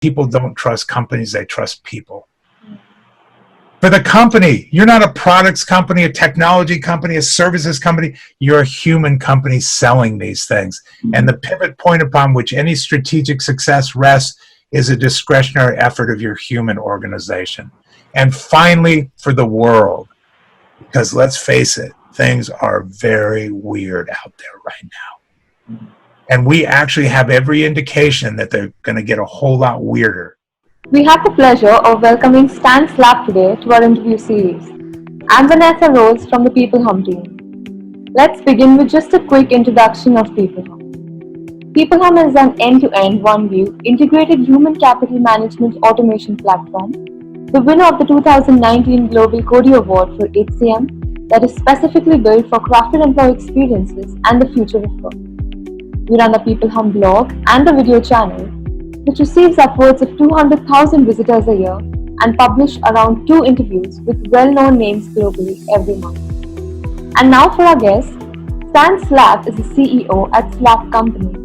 people don't trust companies, they trust people. For the company, you're not a products company, a technology company, a services company. You're a human company selling these things. And the pivot point upon which any strategic success rests is a discretionary effort of your human organization. And finally, for the world, because let's face it, things are very weird out there right now. And we actually have every indication that they're going to get a whole lot weirder. We have the pleasure of welcoming Stan Slap today to our interview series. I'm Vanessa Rose from the peopleHum team. Let's begin with just a quick introduction of peopleHum. peopleHum is an end-to-end, one-view, integrated human capital management automation platform, the winner of the 2019 Global Cody Award for HCM that is specifically built for crafted employee experiences and the future of work. We run the peopleHum blog and the video channel, which receives upwards of 200,000 visitors a year and publish around 2 interviews with well-known names globally every month. And now for our guest, Stan Slap is the CEO at Slap Company.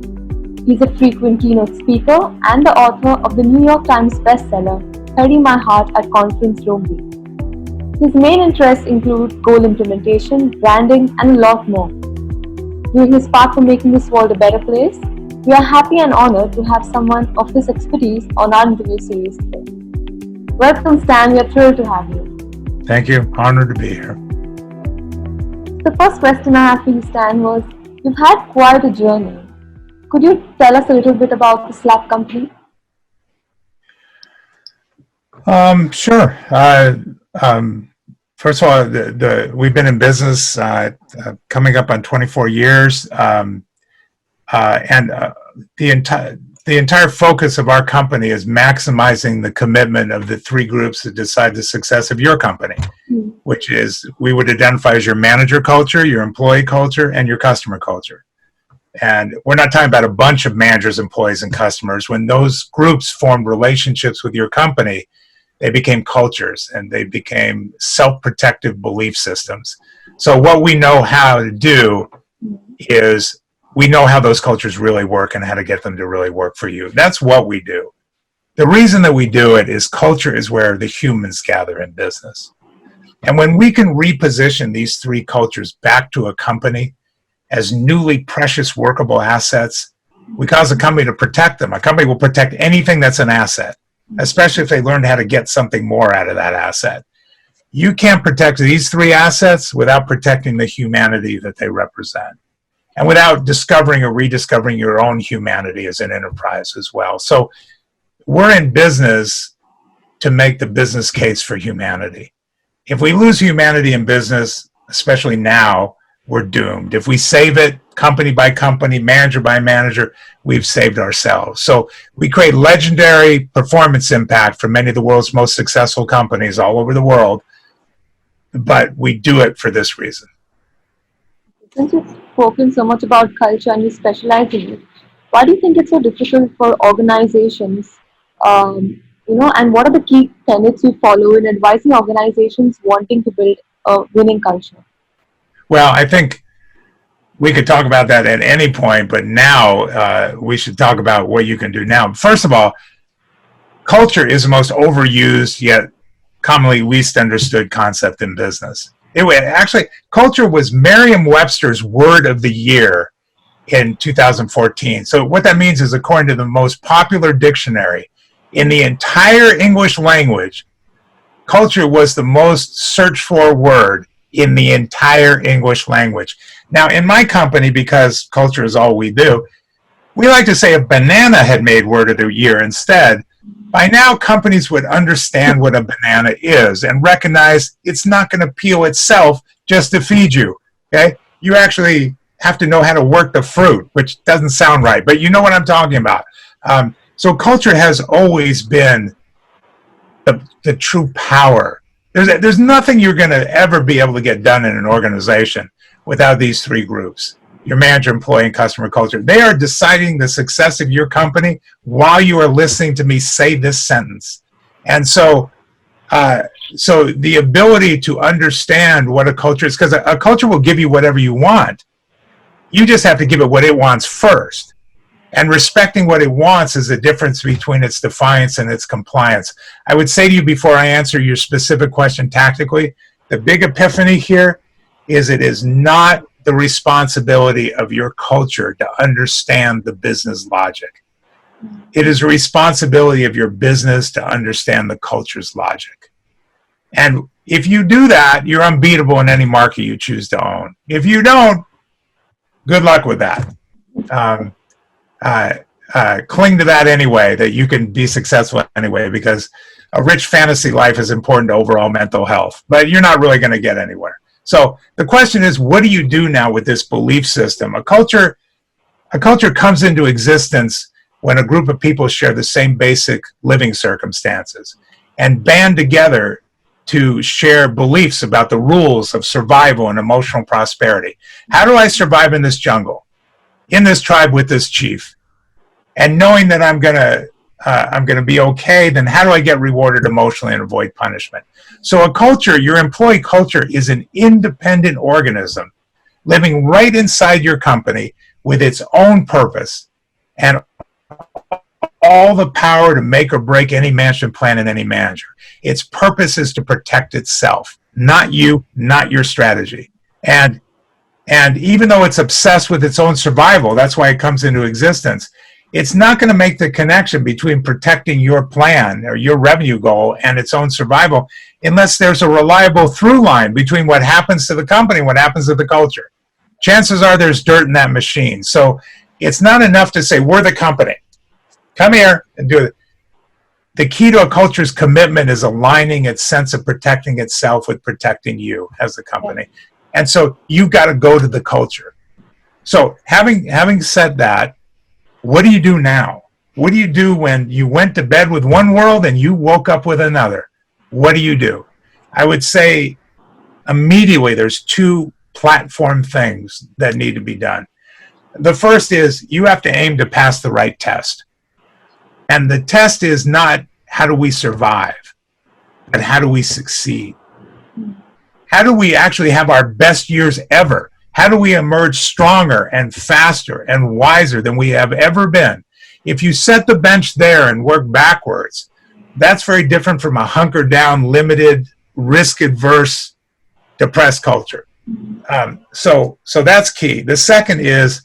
He's a frequent keynote speaker and the author of the New York Times bestseller, 30 My Heart at Conference Room Week. His main interests include goal implementation, branding, and a lot more. Doing his part for making this world a better place, we are happy and honored to have someone of his expertise on our interview series today. Welcome, Stan. We are thrilled to have you. Thank you. Honored to be here. The first question I have for you, Stan, was you've had quite a journey. Could you tell us a little bit about the Slap Company? Sure. First of all, we've been in business coming up on 24 years. And the entire focus of our company is maximizing the commitment of the 3 groups that decide the success of your company, which is we would identify as your manager culture, your employee culture, and your customer culture. And we're not talking about a bunch of managers, employees, and customers. When those groups formed relationships with your company, they became cultures and they became self-protective belief systems. So what we know how to do is we know how those cultures really work and how to get them to really work for you. That's what we do. The reason that we do it is culture is where the humans gather in business. And when we can reposition these 3 cultures back to a company as newly precious workable assets, we cause a company to protect them. A company will protect anything that's an asset, especially if they learn how to get something more out of that asset. You can't protect these 3 assets without protecting the humanity that they represent, and without discovering or rediscovering your own humanity as an enterprise as well. So we're in business to make the business case for humanity. If we lose humanity in business, especially now, we're doomed. If we save it company by company, manager by manager, we've saved ourselves. So we create legendary performance impact for many of the world's most successful companies all over the world, but we do it for this reason. Since you've spoken so much about culture and you specialize in it, why do you think it's so difficult for organizations, and what are the key tenets you follow in advising organizations wanting to build a winning culture? Well, I think we could talk about that at any point, but now we should talk about what you can do now. First of all, culture is the most overused yet commonly least understood concept in business. Actually, culture was Merriam-Webster's word of the year in 2014. So what that means is, according to the most popular dictionary in the entire English language, culture was the most searched for word in the entire English language. Now, in my company, because culture is all we do, we like to say a banana had made word of the year instead. By now, companies would understand what a banana is and recognize it's not going to peel itself just to feed you. Okay? You actually have to know how to work the fruit, which doesn't sound right, but you know what I'm talking about. So culture has always been the true power. There's nothing you're going to ever be able to get done in an organization without these 3 groups: your manager, employee, and customer culture. They are deciding the success of your company while you are listening to me say this sentence. And so the ability to understand what a culture is, because a culture will give you whatever you want. You just have to give it what it wants first. And respecting what it wants is the difference between its defiance and its compliance. I would say to you before I answer your specific question tactically, the big epiphany here is it is not the responsibility of your culture to understand the business logic. It is a responsibility of your business to understand the culture's logic. And if you do that, you're unbeatable in any market you choose to own. If you don't, good luck with that. Cling to that anyway, that you can be successful anyway, because a rich fantasy life is important to overall mental health, but you're not really going to get anywhere. So the question is, what do you do now with this belief system? A culture comes into existence when a group of people share the same basic living circumstances and band together to share beliefs about the rules of survival and emotional prosperity. How do I survive in this jungle, in this tribe with this chief? And knowing that I'm gonna be okay, then how do I get rewarded emotionally and avoid punishment? So a culture, your employee culture, is an independent organism living right inside your company with its own purpose and all the power to make or break any management plan and any manager. Its purpose is to protect itself, not you, not your strategy. And even though it's obsessed with its own survival, that's why it comes into existence, it's not going to make the connection between protecting your plan or your revenue goal and its own survival unless there's a reliable through line between what happens to the company and what happens to the culture. Chances are there's dirt in that machine. So it's not enough to say, we're the company. Come here and do it. The key to a culture's commitment is aligning its sense of protecting itself with protecting you as the company. And so you've got to go to the culture. So having said that, what do you do now? What do you do when you went to bed with one world and you woke up with another? What do you do? I would say immediately there's two platform things that need to be done. The first is you have to aim to pass the right test. And the test is not how do we survive, but how do we succeed? How do we actually have our best years ever? How do we emerge stronger and faster and wiser than we have ever been? If you set the bench there and work backwards, that's very different from a hunkered down, limited, risk-adverse, depressed culture. So that's key. The second is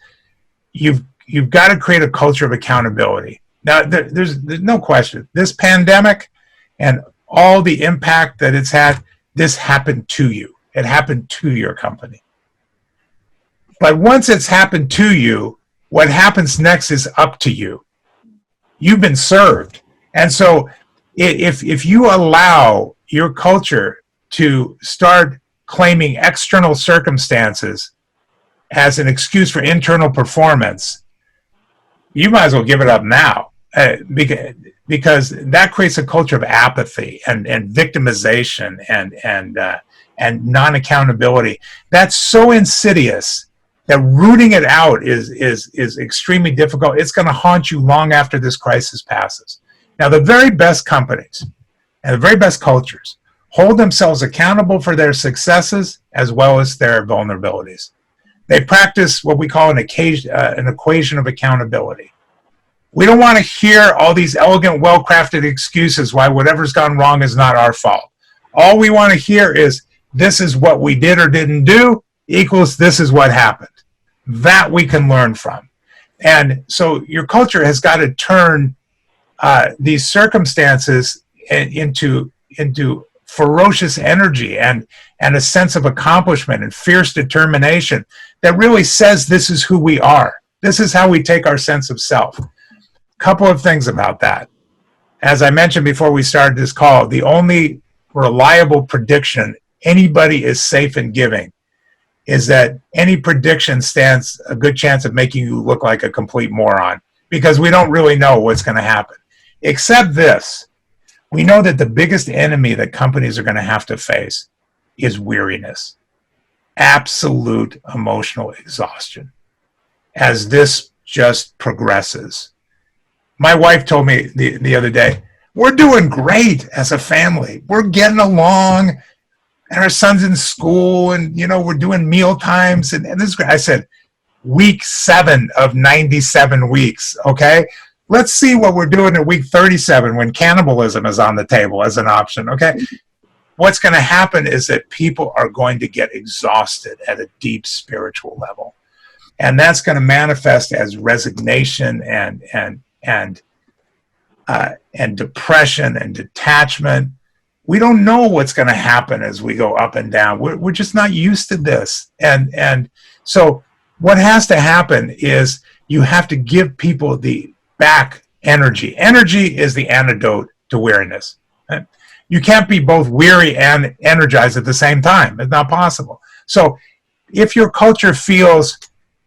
you've got to create a culture of accountability. Now, there's no question. This pandemic and all the impact that it's had, this happened to you. It happened to your company. But once it's happened to you, what happens next is up to you. You've been served. And so if you allow your culture to start claiming external circumstances as an excuse for internal performance, you might as well give it up now. Because that creates a culture of apathy and victimization and non-accountability. That's so insidious that rooting it out is extremely difficult. It's going to haunt you long after this crisis passes. Now, the very best companies and the very best cultures hold themselves accountable for their successes as well as their vulnerabilities. They practice what we call an equation of accountability. We don't want to hear all these elegant, well-crafted excuses why whatever's gone wrong is not our fault. All we want to hear is this is what we did or didn't do equals this is what happened. That we can learn from. And so your culture has got to turn these circumstances into ferocious energy and a sense of accomplishment and fierce determination that really says this is who we are. This is how we take our sense of self. Couple of things about that. As I mentioned before we started this call, the only reliable prediction anybody is safe in giving is that any prediction stands a good chance of making you look like a complete moron, because we don't really know what's going to happen. Except this, we know that the biggest enemy that companies are going to have to face is weariness, absolute emotional exhaustion, as this just progresses. My wife told me the other day, we're doing great as a family. We're getting along, and our son's in school, and we're doing meal times, and this is great. I said, week 7 of 97 weeks, okay? Let's see what we're doing at week 37 when cannibalism is on the table as an option, okay? What's going to happen is that people are going to get exhausted at a deep spiritual level. And that's going to manifest as resignation and depression and detachment. We don't know what's going to happen as we go up and down. We're just not used to this. And so what has to happen is you have to give people the back energy. Energy is the antidote to weariness. You can't be both weary and energized at the same time. It's not possible. So if your culture feels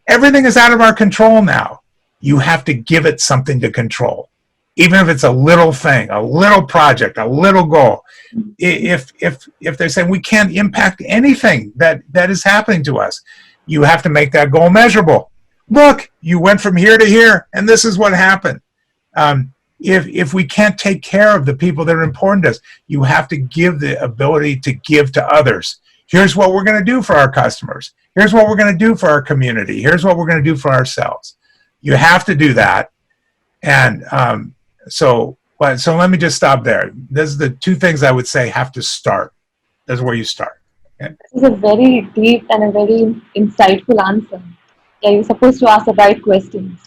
everything is out of our control now, you have to give it something to control. Even if it's a little thing, a little project, a little goal. If they're saying we can't impact anything that is happening to us, you have to make that goal measurable. Look, you went from here to here, and this is what happened. If we can't take care of the people that are important to us, you have to give the ability to give to others. Here's what we're going to do for our customers. Here's what we're going to do for our community. Here's what we're going to do for ourselves. You have to do that. And so let me just stop there. Those are the two things I would say have to start. That's where you start. Okay? This is a very deep and a very insightful answer. Yeah, you're supposed to ask the right questions.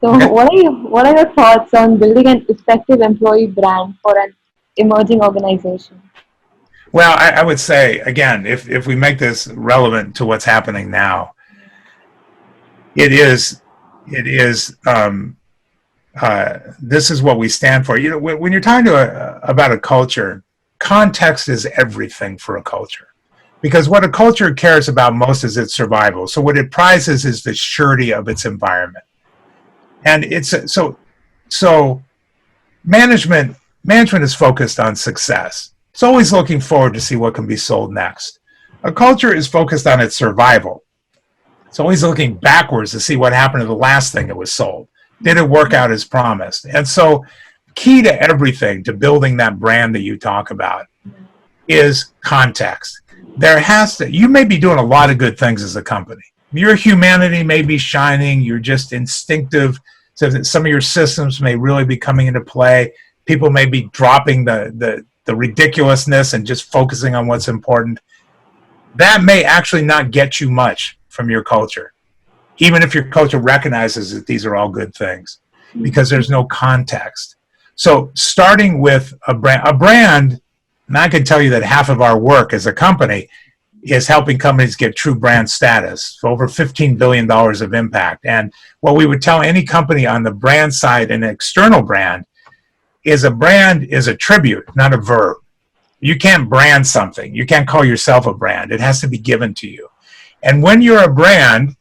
So, Okay. what are your thoughts on building an effective employee brand for an emerging organization? Well, I would say, again, if we make this relevant to what's happening now, this is what we stand for. You know, when you're talking about a culture, context is everything for a culture. Because what a culture cares about most is its survival. So what it prizes is the surety of its environment. And it's so management is focused on success. It's always looking forward to see what can be sold next. A culture is focused on its survival. It's always looking backwards to see what happened to the last thing that was sold. Did it work out as promised? And so key to everything, to building that brand that you talk about, is context. You may be doing a lot of good things as a company. Your humanity may be shining. You're just instinctive. So that some of your systems may really be coming into play. People may be dropping the ridiculousness and just focusing on what's important. That may actually not get you much from your culture, even if your culture recognizes that these are all good things, because there's no context. So starting with a brand, and I can tell you that half of our work as a company is helping companies get true brand status, over $15 billion of impact. And what we would tell any company on the brand side, an external brand is a tribute, not a verb. You can't brand something. You can't call yourself a brand. It has to be given to you. And when you're a brand,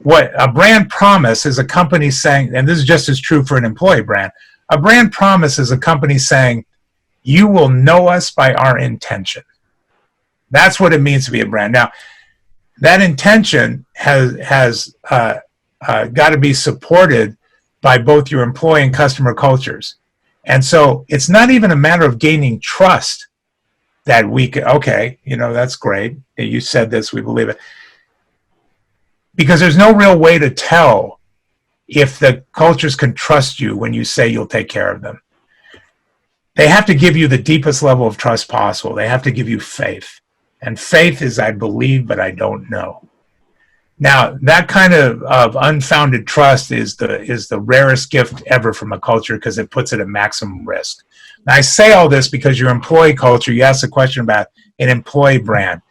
what a brand promise is a company saying, and this is just as true for an employee brand, a brand promise is a company saying, you will know us by our intention. That's what it means to be a brand. Now, that intention has got to be supported by both your employee and customer cultures. And so it's not even a matter of gaining trust that okay, that's great. You said this, we believe it. Because there's no real way to tell if the cultures can trust you when you say you'll take care of them. They have to give you the deepest level of trust possible. They have to give you faith. And faith is I believe, but I don't know. Now, that kind of unfounded trust is the rarest gift ever from a culture because it puts it at maximum risk. Now, I say all this because your employee culture, you asked a question about an employee brand.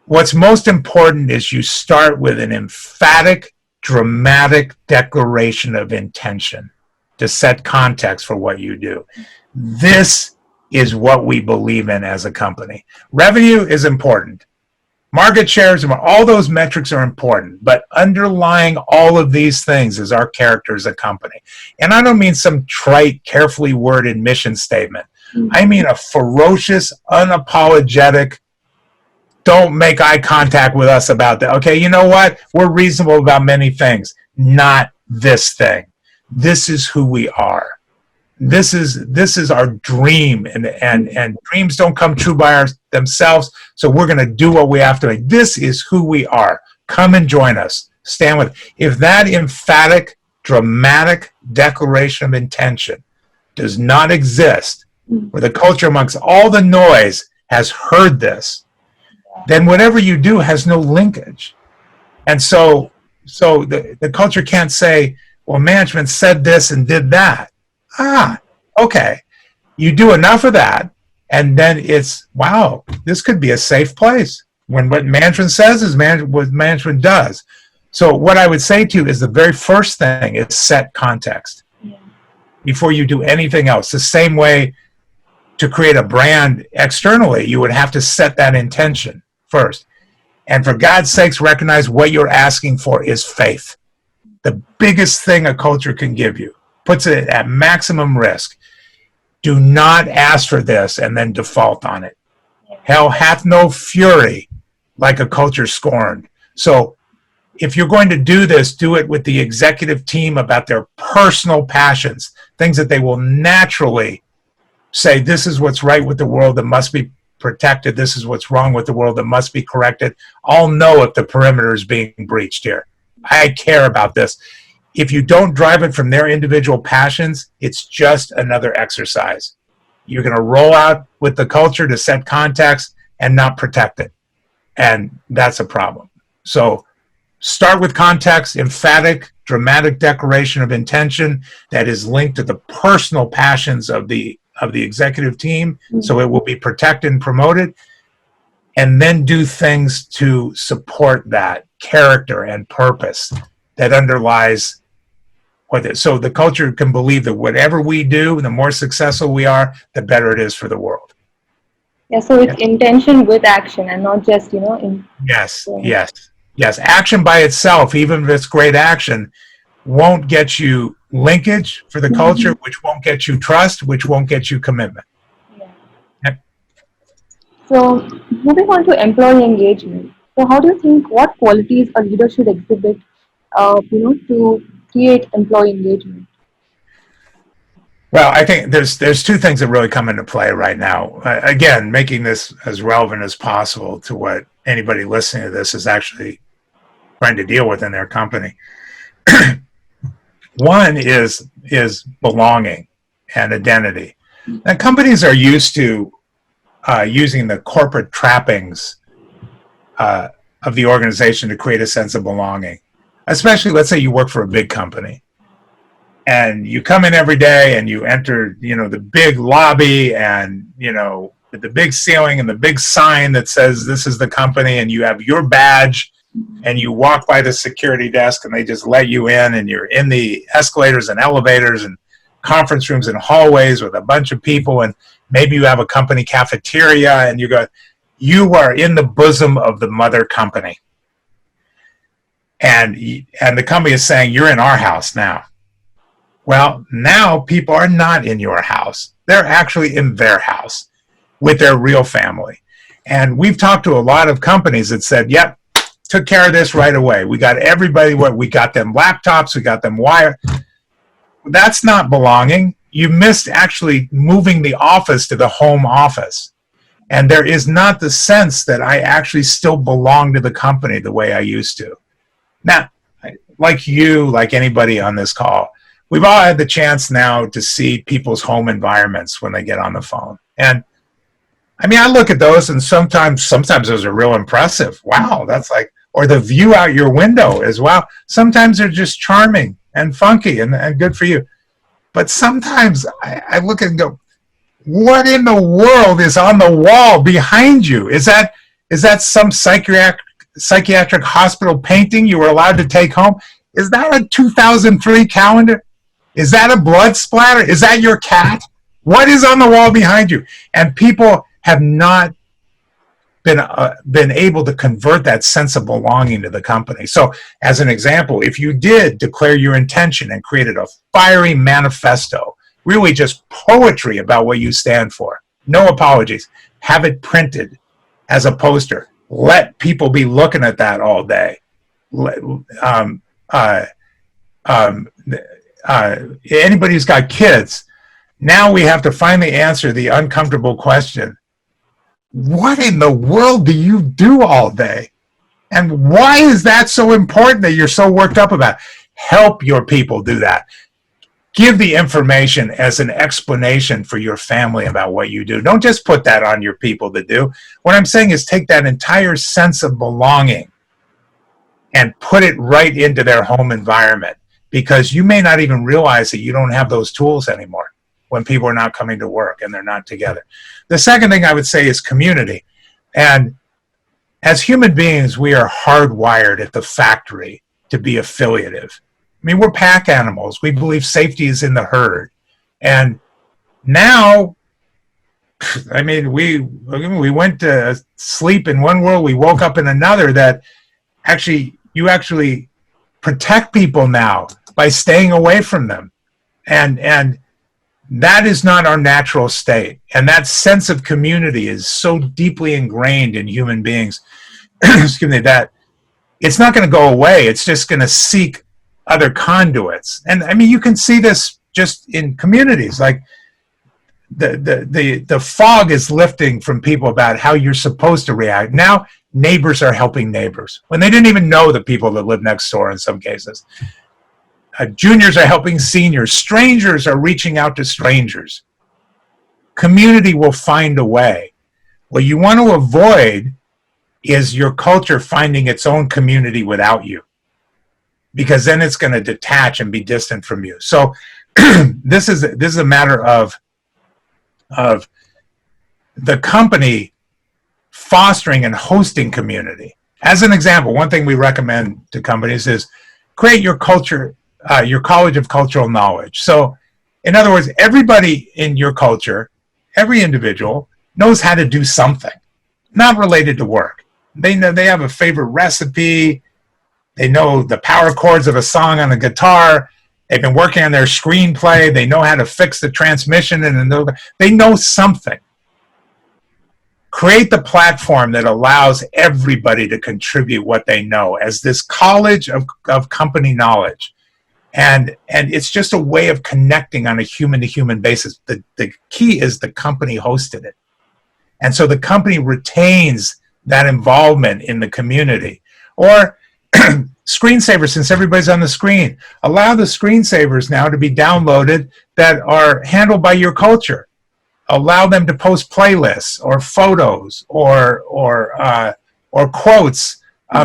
What's most important is you start with an emphatic, dramatic declaration of intention to set context for what you do. This is what we believe in as a company. Revenue is important. Market shares, all those metrics are important, but underlying all of these things is our character as a company. And I don't mean some trite, carefully worded mission statement. I mean a ferocious, unapologetic, don't make eye contact with us about that. Okay, you know what? We're reasonable about many things. Not this thing. This is who we are. This is our dream, and dreams don't come true by themselves. So we're going to do what we have to make. This is who we are. come and join us. Stand with. If that emphatic, dramatic declaration of intention does not exist, where the culture amongst all the noise has heard this, then whatever you do has no linkage. And so the culture can't say, well, management said this and did that. Okay. You do enough of that, and then it's, wow, this could be a safe place. When what management says is what management does. So what I would say to you is the very first thing is set context before you do anything else. The same way to create a brand externally, you would have to set that intention first. And for God's sakes, recognize what you're asking for is faith. The biggest thing a culture can give you, puts it at maximum risk. Do not ask for this and then default on it. Hell hath no fury like a culture scorned. So if you're going to do this, do it with the executive team about their personal passions, things that they will naturally say, this is what's right with the world that must be protected. This is what's wrong with the world that must be corrected. I'll know if the perimeter is being breached here. I care about this. If you don't drive it from their individual passions, it's just another exercise. You're going to roll out with the culture to set context and not protect it. And that's a problem. So start with context, emphatic, dramatic declaration of intention that is linked to the personal passions of the executive team, so it will be protected and promoted, and then do things to support that character and purpose that underlies what it, so the culture can believe that whatever we do, the more successful we are, the better it is for the world. Yeah, so it's intention with action and not just, Yes. Action by itself, even if it's great action, won't get you linkage for the culture, which won't get you trust, which won't get you commitment. Yeah. So moving on to employee engagement. So how do you think, what qualities a leader should exhibit, to create employee engagement? Well, I think there's two things that really come into play right now. Again, making this as relevant as possible to what anybody listening to this is actually trying to deal with in their company. One is belonging and identity. And companies are used to using the corporate trappings of the organization to create a sense of belonging. Especially, let's say you work for a big company. And you come in every day and you enter, the big lobby and, the big ceiling and the big sign that says this is the company, and you have your badge and you walk by the security desk and they just let you in, and you're in the escalators and elevators and conference rooms and hallways with a bunch of people, and maybe you have a company cafeteria, and you are in the bosom of the mother company. And the company is saying, you're in our house now. Well, now people are not in your house. They're actually in their house with their real family. And we've talked to a lot of companies that said, yep, took care of this right away. We got everybody, we got them laptops, we got them wire. That's not belonging. You missed actually moving the office to the home office. And there is not the sense that I actually still belong to the company the way I used to. Now, like you, like anybody on this call, we've all had the chance now to see people's home environments when they get on the phone. And I mean, I look at those and sometimes those are real impressive. Wow, that's like, or the view out your window as well. Sometimes they're just charming and funky and good for you. But sometimes I look and go, what in the world is on the wall behind you? Is that some psychiatric hospital painting you were allowed to take home? Is that a 2003 calendar? Is that a blood splatter? Is that your cat? What is on the wall behind you? And people have not been able to convert that sense of belonging to the company. So as an example, if you did declare your intention and created a fiery manifesto, really just poetry about what you stand for, no apologies, have it printed as a poster. Let people be looking at that all day. Anybody who's got kids, now we have to finally answer the uncomfortable question: what in the world do you do all day? And why is that so important that you're so worked up about? Help your people do that. Give the information as an explanation for your family about what you do. Don't just put that on your people to do. What I'm saying is take that entire sense of belonging and put it right into their home environment, because you may not even realize that you don't have those tools anymore when people are not coming to work and they're not together. The second thing I would say is community. And as human beings, we are hardwired at the factory to be affiliative. I mean, we're pack animals. We believe safety is in the herd. And now, I mean, we went to sleep in one world, we woke up in another, that you actually protect people now by staying away from them. And that is not our natural state. And that sense of community is so deeply ingrained in human beings, excuse me, that it's not going to go away. It's just going to seek other conduits. And I mean, you can see this just in communities. Like the fog is lifting from people about how you're supposed to react. Now neighbors are helping neighbors when they didn't even know the people that live next door in some cases. Juniors are helping seniors. Strangers are reaching out to strangers. Community will find a way. What you want to avoid is your culture finding its own community without you, because then it's going to detach and be distant from you. So this is a matter of the company fostering and hosting community. As an example, one thing we recommend to companies is create your culture, your college of cultural knowledge. So in other words, everybody in your culture, every individual knows how to do something not related to work. They know they have a favorite recipe. They know the power chords of a song on a guitar. They've been working on their screenplay. They know how to fix the transmission, and they know something. Create the platform that allows everybody to contribute what they know as this college of company knowledge. And it's just a way of connecting on a human-to-human basis. The key is the company hosted it. And so the company retains that involvement in the community. Or screensavers, since everybody's on the screen. Allow the screensavers now to be downloaded that are handled by your culture. Allow them to post playlists or photos or quotes.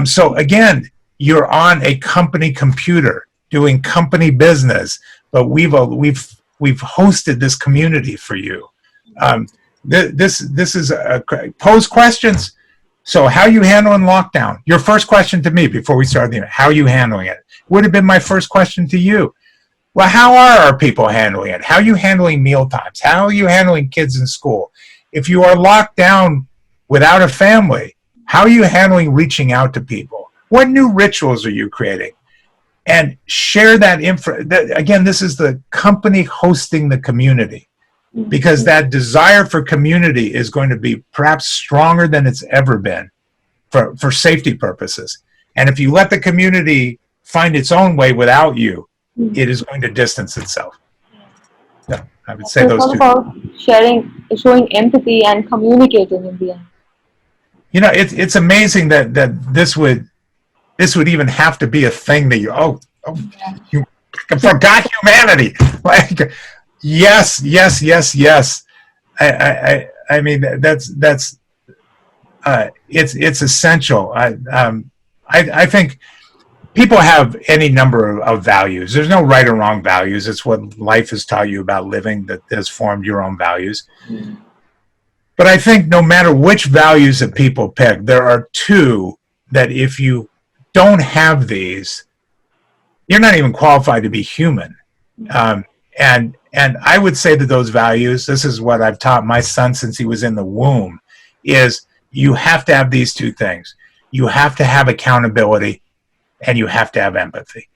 So again, you're on a company computer doing company business, but we've hosted this community for you. This is pose questions. So how are you handling lockdown? Your first question to me before we started, how are you handling it? Would have been my first question to you. Well, how are our people handling it? How are you handling meal times? How are you handling kids in school? If you are locked down without a family, how are you handling reaching out to people? What new rituals are you creating? And share that info. Again, this is the company hosting the community, because that desire for community is going to be perhaps stronger than it's ever been for safety purposes. And if you let the community find its own way without you, it is going to distance itself. Yeah, I would say those two. It's all about showing empathy and communicating in the end. You know, it's amazing that this would even have to be a thing that you forgot humanity. Like, yes. I mean, that's it's essential. I think people have any number of values. There's no right or wrong values. It's what life has taught you about living that has formed your own values. But I think no matter which values that people pick, there are two that if you don't have these, you're not even qualified to be human. And I would say that those values, this is what I've taught my son since he was in the womb, is you have to have these two things. You have to have accountability, and you have to have empathy.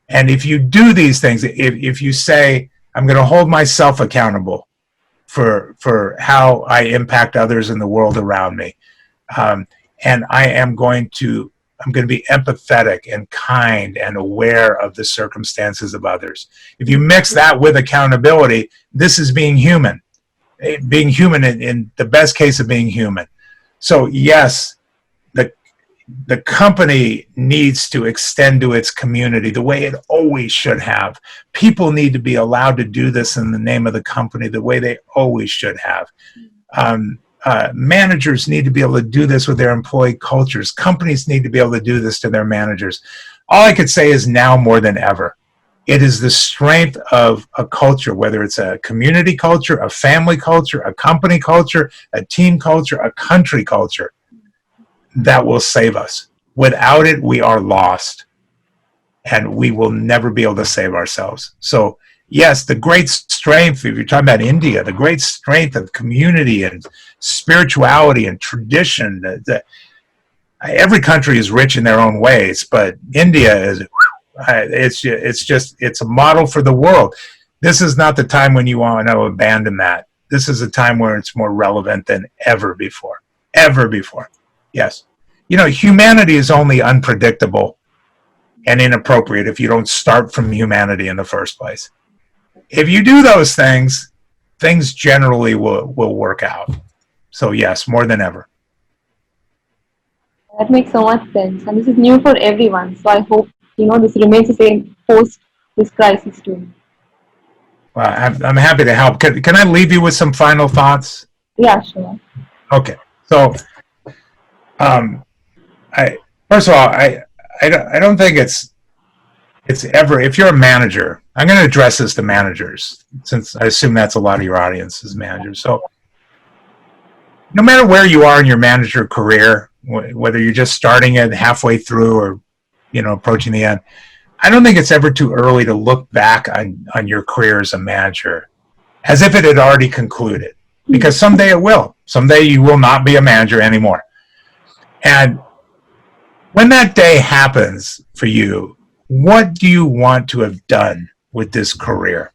And if you do these things, if you say, I'm going to hold myself accountable for how I impact others in the world around me, and I'm going to be empathetic and kind and aware of the circumstances of others. If you mix that with accountability, this is being human. Being human in the best case of being human. So yes, the company needs to extend to its community the way it always should have. People need to be allowed to do this in the name of the company the way they always should have. Managers need to be able to do this with their employee cultures. Companies need to be able to do this to their managers. All I could say is now more than ever, it is the strength of a culture, whether it's a community culture, a family culture, a company culture, a team culture, a country culture, that will save us. Without it, we are lost, and we will never be able to save ourselves. So yes, the great strength, if you're talking about India, the great strength of community and spirituality and tradition, every country is rich in their own ways, but India is, it's a model for the world. This is not the time when you want to abandon that. This is a time where it's more relevant than ever before. Ever before. Yes. Humanity is only unpredictable and inappropriate if you don't start from humanity in the first place. If you do those things, things generally will work out. So yes, more than ever. That makes so much sense. And this is new for everyone. So I hope, this remains the same post this crisis too. Well, I'm happy to help. Can I leave you with some final thoughts? Yeah, sure. Okay. So, first of all, I don't think it's ever, if you're a manager, I'm going to address this to managers, since I assume that's a lot of your audience is managers. So no matter where you are in your manager career, whether you're just starting it halfway through or, approaching the end, I don't think it's ever too early to look back on your career as a manager as if it had already concluded, because someday it will. Someday you will not be a manager anymore. And when that day happens for you, what do you want to have done with this career?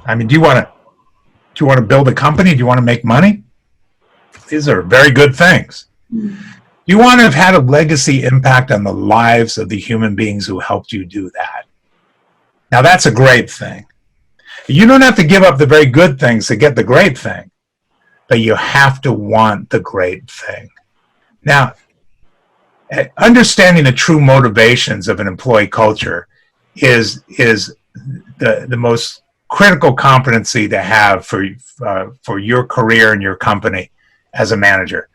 I mean, do you want to build a company? Do you want to make money? These are very good things. You want to have had a legacy impact on the lives of the human beings who helped you do that. Now, that's a great thing. You don't have to give up the very good things to get the great thing, but you have to want the great thing. Now, understanding the true motivations of an employee culture is the most critical competency to have for your career and your company as a manager.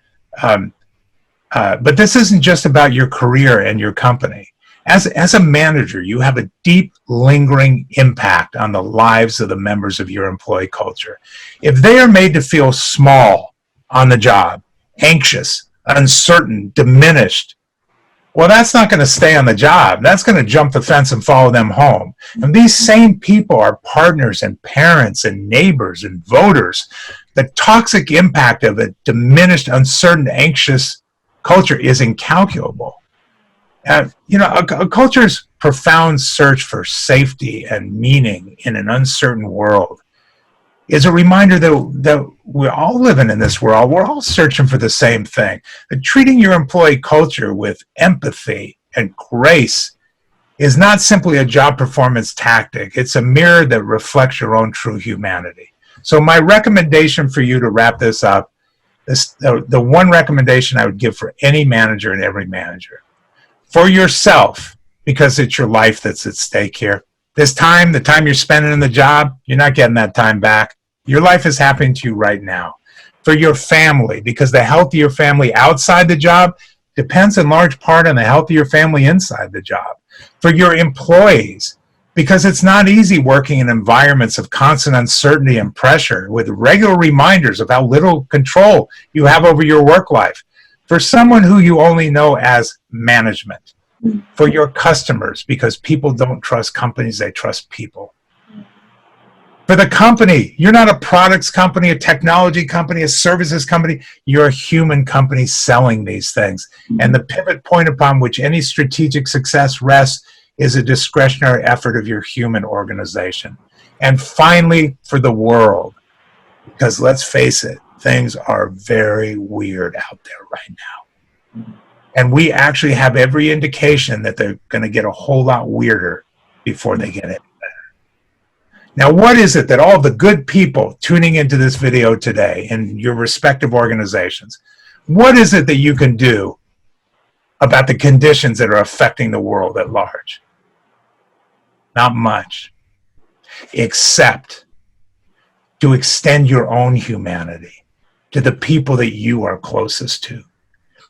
But this isn't just about your career and your company. As a manager, you have a deep, lingering impact on the lives of the members of your employee culture. If they are made to feel small on the job, anxious, uncertain, diminished, well, that's not going to stay on the job. That's going to jump the fence and follow them home. And these same people are partners and parents and neighbors and voters. The toxic impact of a diminished, uncertain, anxious culture is incalculable. A culture's profound search for safety and meaning in an uncertain world is a reminder that we're all living in this world. We're all searching for the same thing. But treating your employee culture with empathy and grace is not simply a job performance tactic. It's a mirror that reflects your own true humanity. So my recommendation for you to wrap this up, the one recommendation I would give for any manager and every manager, for yourself, because it's your life that's at stake here. The time you're spending in the job, you're not getting that time back. Your life is happening to you right now. For your family, because the health of your family outside the job depends in large part on the health of your family inside the job. For your employees, because it's not easy working in environments of constant uncertainty and pressure with regular reminders of how little control you have over your work life. For someone who you only know as management. For your customers, because people don't trust companies, they trust people. For the company, you're not a products company, a technology company, a services company. You're a human company selling these things. And the pivot point upon which any strategic success rests is a discretionary effort of your human organization. And finally, for the world, because let's face it, things are very weird out there right now. And we actually have every indication that they're going to get a whole lot weirder before they get any better. Now, what is it that all the good people tuning into this video today in your respective organizations, what is it that you can do about the conditions that are affecting the world at large? Not much, except to extend your own humanity to the people that you are closest to,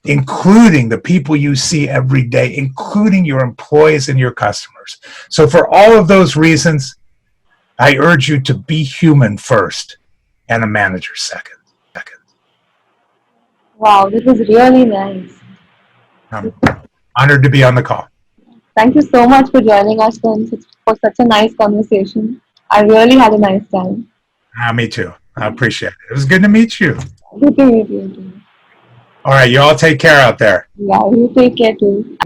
including the people you see every day, including your employees and your customers. So for all of those reasons, I urge you to be human first and a manager second. Wow, this was really nice. I'm honored to be on the call. Thank you so much for joining us for such a nice conversation. I really had a nice time. Me too. I appreciate it. It was good to meet you. Good to meet you too. All right, you all take care out there. Yeah, you take care too.